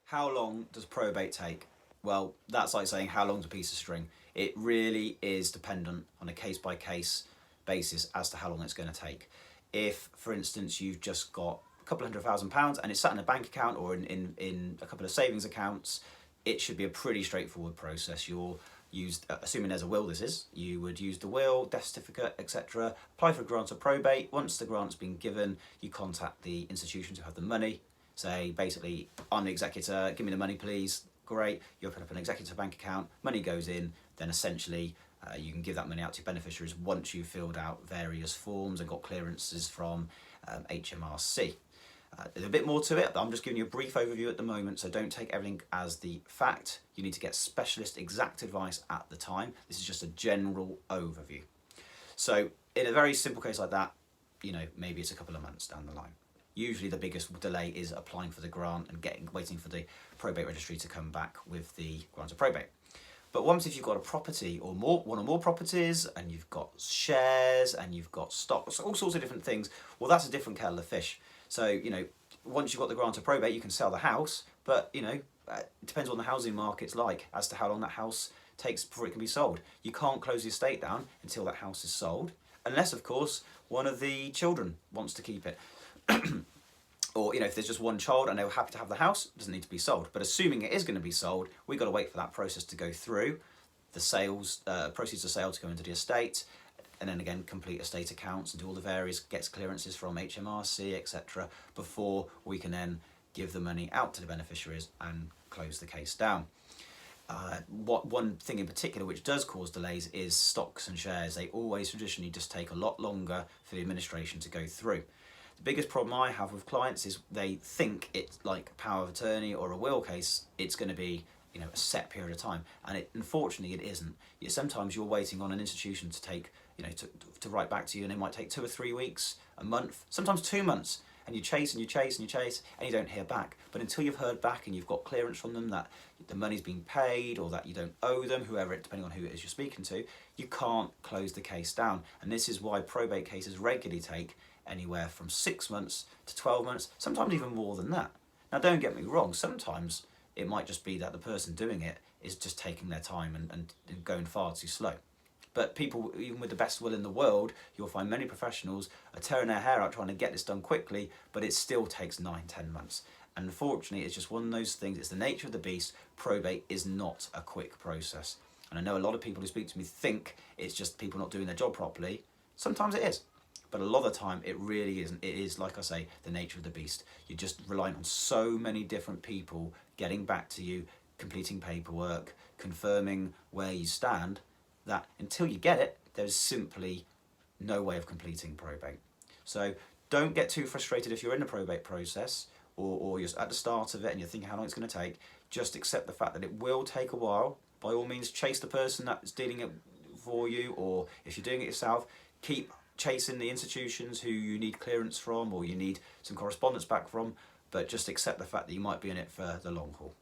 How long does probate take? Well, that's like saying how long's a piece of string. It really is dependent on a case by case basis as to how long it's going to take. If, for instance, you've just got a couple £100,000 and it's sat in a bank account or in a couple of savings accounts, it should be a pretty straightforward process. You'll use, assuming there's a will, you would use the will, death certificate, etc. Apply for a grant of probate. Once the grant's been given, you contact the institutions who have the money. Say, basically, I'm the executor, give me the money please. Great, you open up an executor bank account, money goes in, then essentially you can give that money out to beneficiaries once you've filled out various forms and got clearances from HMRC. There's a bit more to it, but I'm just giving you a brief overview at the moment, so don't take everything as the fact. You need to get specialist exact advice at the time. This is just a general overview. So in a very simple case like that, maybe it's a couple of months down the line. Usually the biggest delay is applying for the grant and waiting for the probate registry to come back with the grant of probate. But once if you've got a property or one or more properties and you've got shares and you've got stocks, all sorts of different things, well, that's a different kettle of fish. So, once you've got the grant of probate, you can sell the house, but, it depends on the housing market's like as to how long that house takes before it can be sold. You can't close the estate down until that house is sold, unless, of course, one of the children wants to keep it. Or, if there's just one child and they're happy to have the house, it doesn't need to be sold. But assuming it is going to be sold, we've got to wait for that process to go through, the sales, proceeds of sale to go into the estate, and then again complete estate accounts and do all the various, gets clearances from HMRC, etc., before we can then give the money out to the beneficiaries and close the case down. One thing in particular which does cause delays is stocks and shares. They always traditionally just take a lot longer for the administration to go through. The biggest problem I have with clients is they think it's like a power of attorney or a will case, it's going to be a set period of time, and unfortunately it isn't. Sometimes you're waiting on an institution to take, to write back to you, and it might take 2 or 3 weeks, a month, sometimes 2 months, and you chase and you chase and you chase and you don't hear back. But until you've heard back and you've got clearance from them that the money's been paid or that you don't owe them, whoever, depending on who it is you're speaking to, you can't close the case down. And this is why probate cases regularly take anywhere from 6 months to 12 months, sometimes even more than that. Now, don't get me wrong, sometimes it might just be that the person doing it is just taking their time and going far too slow. But people, even with the best will in the world, you'll find many professionals are tearing their hair out trying to get this done quickly, but it still takes 9-10 months. And unfortunately, it's just one of those things, it's the nature of the beast. Probate is not a quick process. And I know a lot of people who speak to me think it's just people not doing their job properly. Sometimes it is. But a lot of the time, it really isn't. It is, like I say, the nature of the beast. You're just relying on so many different people getting back to you, completing paperwork, confirming where you stand, that until you get it, there's simply no way of completing probate. So don't get too frustrated if you're in the probate process or you're at the start of it and you're thinking how long it's going to take. Just accept the fact that it will take a while. By all means, chase the person that's dealing it for you, or if you're doing it yourself, keep chasing the institutions who you need clearance from or you need some correspondence back from, but just accept the fact that you might be in it for the long haul.